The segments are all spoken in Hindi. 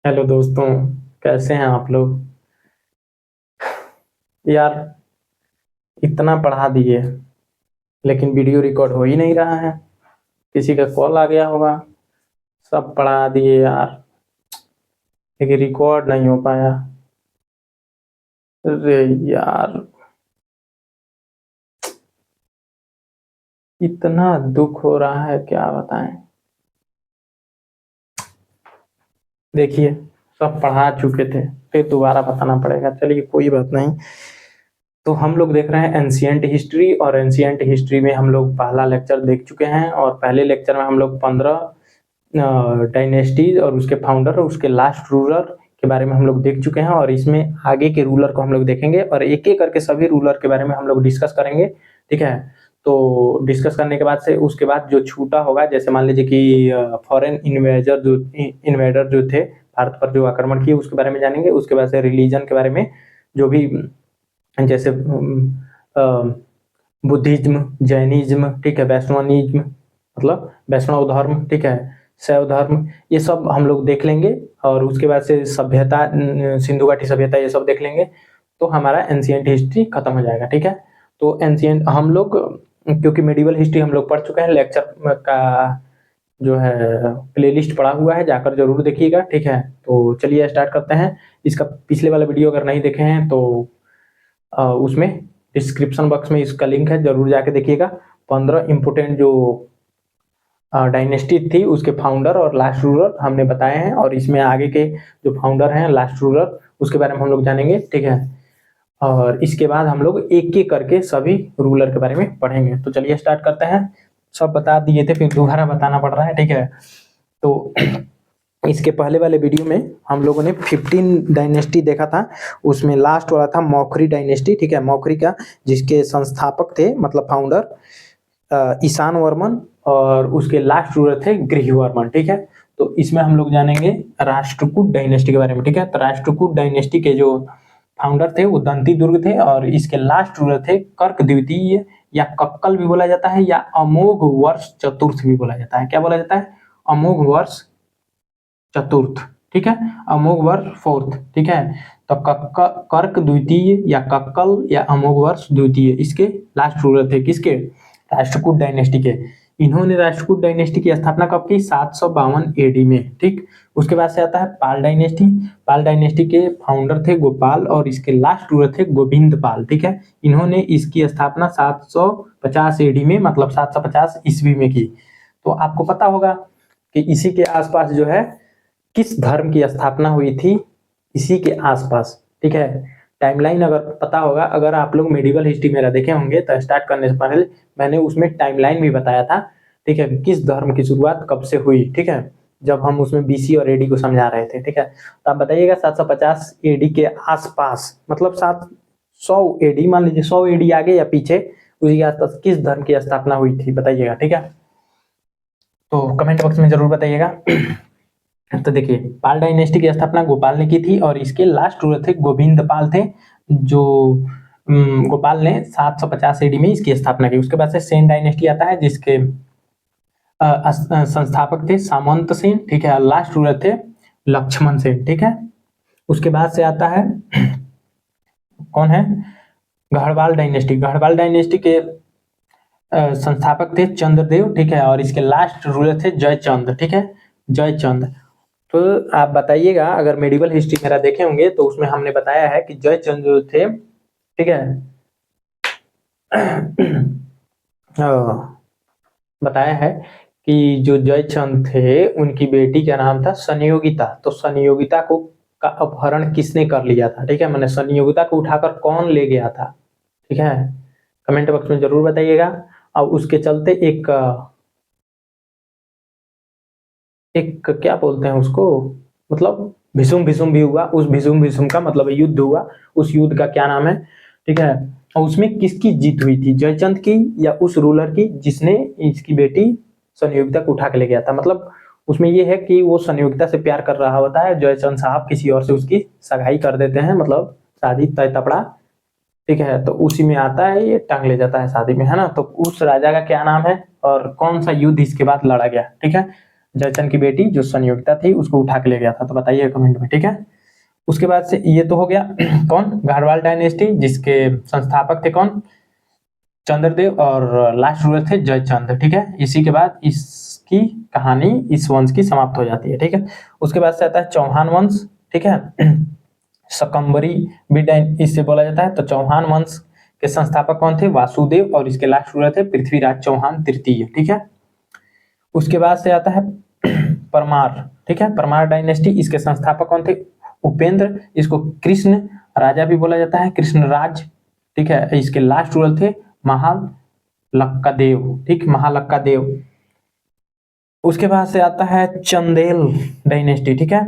हेलो दोस्तों, कैसे हैं आप लोग। यार, इतना पढ़ा दिए लेकिन वीडियो रिकॉर्ड हो ही नहीं रहा है। किसी का कॉल आ गया होगा। सब पढ़ा दिए यार, लेकिन रिकॉर्ड नहीं हो पाया। अरे यार, इतना दुख हो रहा है, क्या बताएं। देखिए, सब पढ़ा चुके थे, फिर दोबारा बताना पड़ेगा। चलिए, कोई बात नहीं। तो हम लोग देख रहे हैं एंशियंट हिस्ट्री, और एंशियंट हिस्ट्री में हम लोग पहला लेक्चर देख चुके हैं। और पहले लेक्चर में हम लोग 15 डायनेस्टीज और उसके फाउंडर और उसके लास्ट रूलर के बारे में हम लोग देख चुके हैं। और इसमें आगे के रूलर को हम लोग देखेंगे और एक एक करके सभी रूलर के बारे में हम लोग डिस्कस करेंगे। ठीक है। तो डिस्कस करने के बाद से उसके बाद जो छूटा होगा, जैसे मान लीजिए कि फॉरेन इन्वेडर जो थे, भारत पर जो आक्रमण किए उसके बारे में जानेंगे। उसके बाद से रिलीजन के बारे में, जो भी जैसे बुद्धिज्म, जैनिज्म, ठीक है, वैष्णवनिज्म मतलब वैष्णव धर्म, ठीक है, शैव धर्म, ये सब हम लोग देख लेंगे। और उसके बाद से सभ्यता, सिंधु घाटी सभ्यता, ये सब देख लेंगे। तो हमारा एंशियंट हिस्ट्री खत्म हो जाएगा। ठीक है। तो एंशियंट हम लोग, क्योंकि मेडिवल हिस्ट्री हम लोग पढ़ चुके हैं, लेक्चर का जो है प्लेलिस्ट पड़ा हुआ है, जाकर जरूर देखिएगा। ठीक है। तो चलिए स्टार्ट करते हैं। इसका पिछले वाला वीडियो अगर नहीं देखे हैं तो उसमें डिस्क्रिप्शन बॉक्स में इसका लिंक है, जरूर जाके देखिएगा। 15 इंपोर्टेंट जो डायनेस्टी थी उसके फाउंडर और लास्ट रूलर हमने बताए हैं। और इसमें आगे के जो फाउंडर हैं, लास्ट रूलर, उसके बारे में हम लोग जानेंगे। ठीक है। और इसके बाद हम लोग एक एक करके सभी रूलर के बारे में पढ़ेंगे। तो चलिए स्टार्ट करते हैं। सब बता दिए थे, फिर दोबारा बताना पड़ रहा है। ठीक है। तो इसके पहले वाले वीडियो में हम लोगों ने 15 डायनेस्टी देखा था। उसमें लास्ट वाला था मौखरी डायनेस्टी। ठीक है। मौखरी का, जिसके संस्थापक थे, मतलब फाउंडर, ईशान वर्मन, और उसके लास्ट रूलर थे गृहवर्मन। ठीक है। तो इसमें हम लोग जानेंगे राष्ट्रकूट डायनेस्टी के बारे में। ठीक है। तो राष्ट्रकूट डायनेस्टी के जो फाउंडर थे वो दंती दुर्ग थे, और इसके लास्ट रूलर थे कर्क द्वितीय, या कक्कल भी बोला जाता है, या अमोघ वर्ष चतुर्थ भी बोला जाता है। क्या बोला जाता है? अमोघ वर्ष चतुर्थ। ठीक है। अमोघ वर्ष फोर्थ। ठीक है। तो कर्क द्वितीय या कक्कल या अमोघ वर्ष द्वितीय इसके लास्ट रूलर थे। किसके? राष्ट्रकूट डायनेस्टी के। इन्होंने राष्ट्रकूट डायनेस्टी की स्थापना कब की? 752 एडी में। ठीक। उसके बाद से आता है पाल डायनेस्टी। पाल डायनेस्टी के फाउंडर थे गोपाल, और इसके लास्ट रूलर थे गोविंद पाल। ठीक है। इन्होंने इसकी स्थापना 750 एडी में, मतलब 750 ईस्वी में की। तो आपको पता होगा कि इसी के आसपास जो है किस धर्म की स्थापना हुई थी, इसी के आसपास। ठीक है। टाइमलाइन अगर पता होगा, अगर आप लोग मेडिवल हिस्ट्री मेरा देखे होंगे तो स्टार्ट करने से पहले मैंने उसमें टाइमलाइन भी बताया था। ठीक है। किस धर्म की शुरुआत कब से हुई। ठीक है। जब हम उसमें बीसी और एडी को समझा रहे थे। ठीक है। तो आप बताइएगा 750 एडी के आसपास, मतलब 700 एडी, मान लीजिए 100 एडी आगे या पीछे, उसी के आसपास किस धर्म की स्थापना हुई थी, बताइएगा। ठीक है। तो कमेंट बॉक्स में जरूर बताइएगा। तो देखिए, पाल डायनेस्टी की स्थापना गोपाल ने की थी, और इसके लास्ट रूलर थे गोविंद पाल थे, जो गोपाल ने 750 एडी में इसकी स्थापना की। उसके बाद से सेन डायनेस्टी आता है, जिसके संस्थापक थे सामंत सेन। ठीक है। लास्ट रूलर थे लक्ष्मण सेन। ठीक है। उसके बाद से आता है कौन है? गढ़वाल डायनेस्टी। गढ़वाल डायनेस्टी के संस्थापक थे चंद्रदेव। ठीक है। और इसके लास्ट रूलर थे जयचंद। ठीक है। जयचंद। तो आप बताइएगा, अगर मेडिवल हिस्ट्री मेरा देखे होंगे तो उसमें हमने बताया है कि जयचंद जो थे, ठीक है, बताया है कि जो जयचंद थे उनकी बेटी का नाम था संयोगिता। तो संयोगिता को का अपहरण किसने कर लिया था? ठीक है। मैंने संयोगिता को उठाकर कौन ले गया था? ठीक है। कमेंट बॉक्स में जरूर बताइएगा। और उसके चलते एक क्या बोलते हैं उसको, मतलब भीषुम भीषुम भी हुआ। उस भीषुम भीषुम का मतलब युद्ध हुआ। उस युद्ध का क्या नाम है? ठीक है। और उसमें किसकी जीत हुई थी, जयचंद की या उस रूलर की जिसने इसकी बेटी संयोगिता को उठा के ले गया था? मतलब उसमें ये है कि वो संयोगिता से प्यार कर रहा होता है, जयचंद साहब किसी और से उसकी सगाई कर देते हैं, मतलब शादी तय तपड़ा। ठीक है। तो उसी में आता है, ये टांग ले जाता है शादी में, है ना। तो उस राजा का क्या नाम है और कौन सा युद्ध इसके बाद लड़ा गया? ठीक है। जयचंद की बेटी जो संयोगिता थी उसको उठा के ले गया था, तो बताइए कमेंट में, ठीक है। उसके बाद से ये तो हो गया कौन, गाढ़वाल डायनेस्टी, जिसके संस्थापक थे कौन, चंद्रदेव, और लास्ट रूलर थे जयचंद, ठीक है। इसी के बाद इसकी कहानी इस वंश की समाप्त हो जाती है, ठीक है। उसके बाद से आता है चौहान वंश, ठीक है। शकंबरी भी इससे बोला जाता है। तो चौहान वंश के संस्थापक कौन थे, वासुदेव, और इसके लास्ट रूलर थे पृथ्वीराज चौहान तृतीय, ठीक है। उसके बाद से आता है परमार, ठीक है, परमार डायनेस्टी, इसके संस्थापक कौन थे, उपेंद्र, इसको कृष्ण राजा भी बोला जाता है, कृष्णराज, ठीक है। इसके लास्ट रूलर थे महालक्कादेव, ठीक, महालक्कादेव। उसके बाद से आता है चंदेल डायनेस्टी, ठीक है,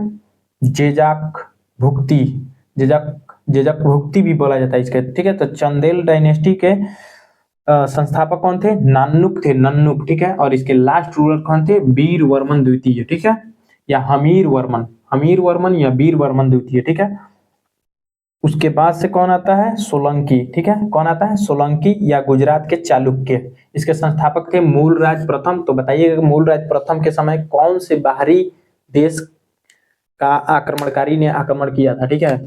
जेजाक भुक्ति, जेजक भुक्ति भी बोला जाता है इसके, ठीक है। तो चंदेल डायनेस्टी के संस्थापक कौन थे, नानुक थे, नन्नुक, ठीक है। और इसके लास्ट रूलर कौन थे, वीर वर्मन द्वितीय, ठीक है, या हमीर वर्मन या वीर वर्मन द्वितीय, ठीक है। उसके बाद से कौन आता है, सोलंकी, ठीक है, कौन आता है, सोलंकी या गुजरात के चालुक्य, इसके संस्थापक थे मूलराज प्रथम। तो बताइए मूलराज प्रथम के समय कौन से बाहरी देश का आक्रमणकारी ने आक्रमण किया था, ठीक है।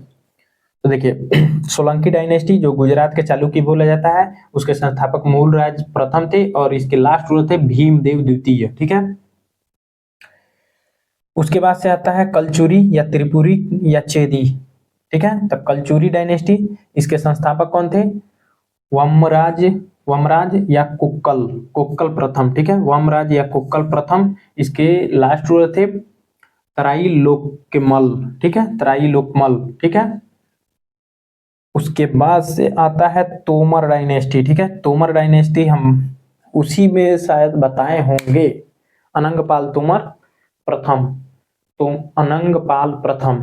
तो देखिए सोलंकी डायनेस्टी जो गुजरात के चालुक्य बोला जाता है, उसके संस्थापक मूलराज प्रथम थे, और इसके लास्ट रूलर थे भीमदेव द्वितीय, ठीक है। उसके बाद से आता है कलचुरी या त्रिपुरी या चेदी, ठीक है। तो कलचुरी डायनेस्टी, इसके संस्थापक कौन थे, वमराज या कुक्कल प्रथम, ठीक है, वमराज या कुक्कल प्रथम। इसके लास्ट रूलर थे त्राइलोक्यमल, ठीक है, त्राइलोक्यमल, ठीक है। उसके बाद से आता है तोमर डायनेस्टी, ठीक है। तोमर डायनेस्टी हम उसी में शायद बताए होंगे, अनंगपाल तोमर प्रथम, तो अनंगपाल प्रथम,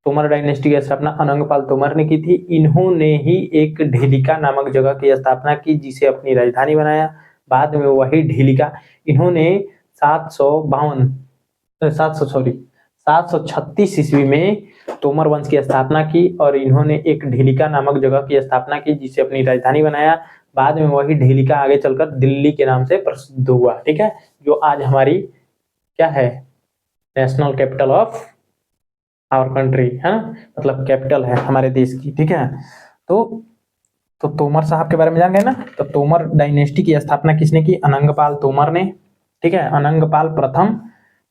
तोमर डायनेस्टी की स्थापना अनंगपाल तोमर ने की थी। इन्होंने ही एक ढीलिका नामक जगह की स्थापना की, जिसे अपनी राजधानी बनाया। बाद में वही ढीलिका इन्होंने 736 ईस्वी में तोमर वंश की स्थापना की, और इन्होंने एक ढीलिका नामक जगह की स्थापना की, जिसे अपनी राजधानी बनाया। बाद में वही ढीलिका आगे चलकर दिल्ली के नाम से प्रसिद्ध हुआ, ठीक है, जो आज हमारी क्या है, national capital of our country है, मतलब कैपिटल है हमारे देश की, ठीक है। तो तोमर साहब के बारे में जान गए ना। तो तोमर डायनेस्टी की स्थापना किसने की, अनंगपाल तोमर ने, ठीक है, अनंगपाल प्रथम,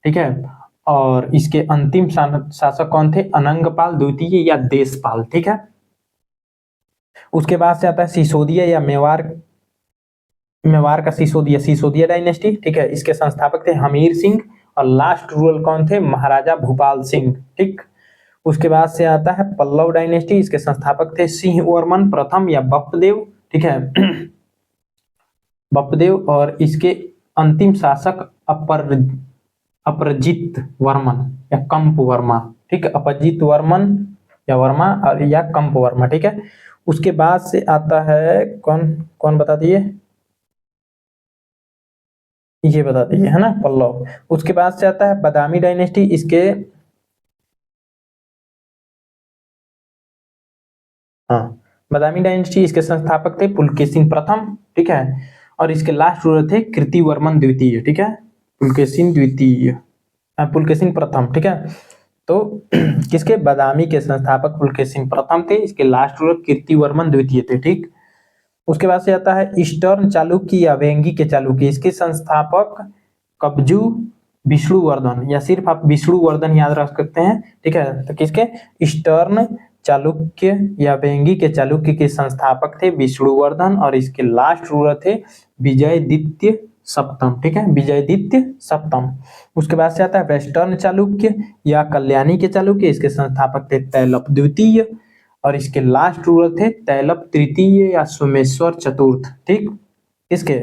ठीक है। और इसके अंतिम शासक कौन थे, अनंगपाल द्वितीय या देशपाल, ठीक है। उसके बाद से आता है सिसोदिया या मेवाड़ का सिसोदिया डायनेस्टी, ठीक है। इसके संस्थापक थे हमीर सिंह, और लास्ट रूलर कौन थे, महाराजा भूपाल सिंह, ठीक। उसके बाद से आता है पल्लव डायनेस्टी, इसके संस्थापक थे सिंह वर्मन प्रथम या बप्पदेव, ठीक है, बप्पदेव। और इसके अंतिम शासक अपरजित वर्मन या कंप वर्मा, ठीक है, अपरजित वर्मन या वर्मा और या कंप वर्मा, ठीक है। उसके बाद से आता है कौन बता दिए, ये बता दिए है ना, पल्लव। उसके बाद से आता है बादामी डायनेस्टी, इसके बादामी डायनेस्टी, इसके संस्थापक थे पुलकेशिन प्रथम, ठीक है। और इसके लास्ट रूलर थे कीर्तिवर्मन द्वितीय, ठीक है, पुलकेशिन प्रथम, ठीक है। तो किसके, बादामी के संस्थापक पुलकेशिन प्रथम थे, इसके लास्ट रूलर कीर्तिवर्मन द्वितीय थे, ठीक। उसके बाद से आता है ईस्टर्न चालुक्य या वेंगी के चालुक्य, इसके संस्थापक कब्जू विष्णुवर्धन, या सिर्फ आप विष्णुवर्धन याद रख सकते हैं, ठीक है। तो किसके, ईस्टर्न चालुक्य या वेंगी के चालुक्य के संस्थापक थे विष्णुवर्धन, और इसके लास्ट रूलर थे विजयदित्य सप्तम, ठीक है, विजयदित्य सप्तम। उसके बाद से आता है वेस्टर्न चालुक्य या कल्याणी के चालुक्य, इसके संस्थापक थे तैलप द्वितीय, और इसके लास्ट रूलर थे तैलप तृतीय या सोमेश्वर चतुर्थ, ठीक। इसके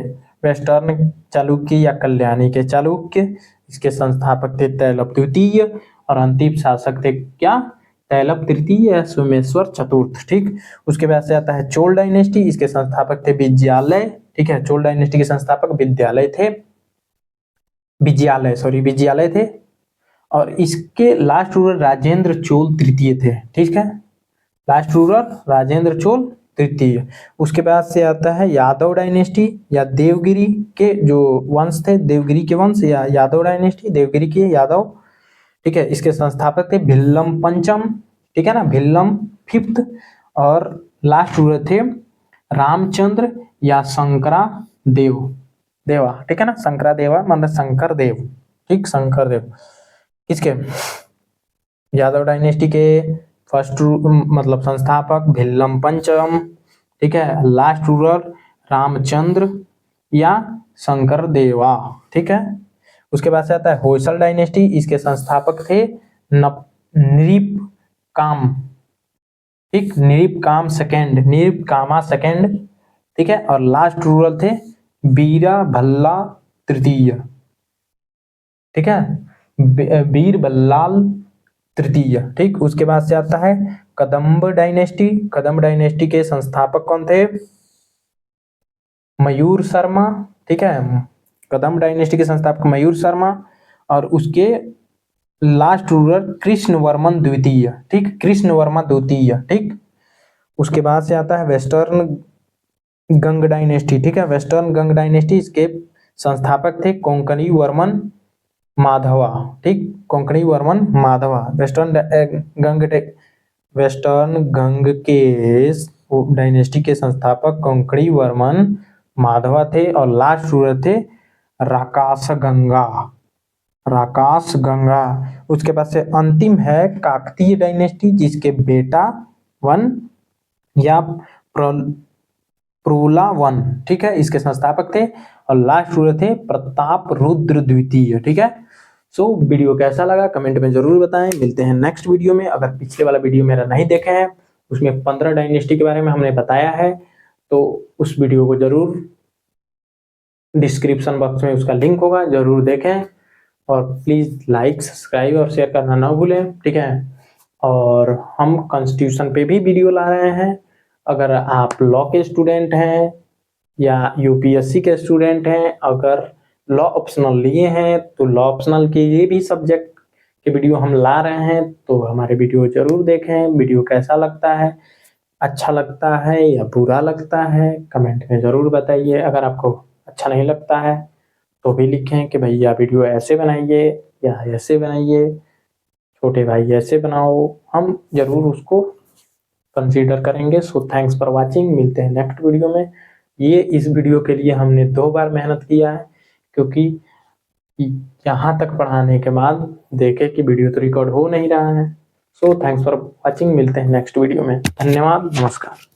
वेस्टर्न चालुक्य या कल्याणी के चालुक्य, इसके संस्थापक थे तैलप द्वितीय, और अंतिम शासक थे क्या, तैलप तृतीय या सोमेश्वर चतुर्थ, ठीक। उसके बाद से आता है चोल डायनेस्टी, इसके संस्थापक थे विजयालय, ठीक है, चोल डायनेस्टी के संस्थापक विजयालय थे, और इसके लास्ट रूलर राजेंद्र चोल तृतीय थे, ठीक है, लास्ट रूलर राजेंद्र चोल तृतीय। उसके बाद से आता है यादव डायनेस्टी या देवगिरी के जो वंश थे, देवगिरी के वंश या यादव डायनेस्टी, देवगिरी के यादव, ठीक है। इसके संस्थापक थे भिल्लम पंचम, ठीक है ना, भिल्लम फिफ्थ। और लास्ट रूलर थे रामचंद्र या शंकरा देवा, ठीक है ना, शंकरा देवा मतलब शंकर देव, ठीक, शंकर देव। किसके, यादव डायनेस्टी के फर्स्ट मतलब संस्थापक भिल्लम पंचम, ठीक है। लास्ट रूलर रामचंद्र या शंकर देवा, ठीक है। उसके बाद से आता है होयसल डायनेस्टी, इसके संस्थापक थे नृप काम, ठीक, नृप कामा सेकेंड, ठीक है। और लास्ट रूलर थे बीरा भल्ला तृतीय, ठीक है, बीर बल्लाल तृतीय, ठीक। उसके बाद से आता है कदम्ब डायनेस्टी के संस्थापक कौन थे, मयूर शर्मा, ठीक है, कदम्ब डायनेस्टी के संस्थापक मयूर शर्मा। और उसके लास्ट रूलर कृष्णवर्मन द्वितीय, ठीक, कृष्णवर्मा द्वितीय, ठीक। उसके बाद से आता है वेस्टर्न गंग डायनेस्टी, ठीक है, वेस्टर्न गंग डायनेस्टी, इसके संस्थापक थे कोंकणी वर्मन माधवा, ठीक, कोंकणी वर्मन माधवा। वेस्टर्न गंग के डायनेस्टी के संस्थापक कोंकणी वर्मन माधवा थे। और लास्ट रूलर थे राकाश गंगा। उसके बाद से अंतिम है काकतीय डायनेस्टी, जिसके बेटा वन या प्रोला वन, ठीक है, इसके संस्थापक थे। और लास्ट रूलर थे प्रताप रुद्र द्वितीय, ठीक है। सो वीडियो कैसा लगा कमेंट में जरूर बताएं। मिलते हैं नेक्स्ट वीडियो में। अगर पिछले वाला वीडियो मेरा नहीं देखे हैं, उसमें 15 डायनेस्टी के बारे में हमने बताया है, तो उस वीडियो को जरूर, डिस्क्रिप्शन बॉक्स में उसका लिंक होगा, जरूर देखें। और प्लीज लाइक, सब्सक्राइब और शेयर करना ना भूलें, ठीक है। और हम कॉन्स्टिट्यूशन पे भी वीडियो ला रहे हैं। अगर आप लॉ के स्टूडेंट हैं या यूपीएससी के स्टूडेंट हैं, अगर लॉ ऑप्शनल लिए हैं, तो लॉ ऑप्शनल के ये भी सब्जेक्ट के वीडियो हम ला रहे हैं, तो हमारे वीडियो जरूर देखें। वीडियो कैसा लगता है, अच्छा लगता है या बुरा लगता है, कमेंट में जरूर बताइए। अगर आपको अच्छा नहीं लगता है तो भी लिखें कि भैया वीडियो ऐसे बनाइए या ऐसे बनाइए, छोटे भाई ऐसे बनाओ, हम जरूर उसको कंसीडर करेंगे। सो थैंक्स फॉर वाचिंग, मिलते हैं नेक्स्ट वीडियो में। ये इस वीडियो के लिए हमने 2 बार मेहनत किया है, क्योंकि यहाँ तक पढ़ाने के बाद देखे कि वीडियो तो रिकॉर्ड हो नहीं रहा है। सो थैंक्स फॉर वाचिंग, मिलते हैं नेक्स्ट वीडियो में। धन्यवाद, नमस्कार।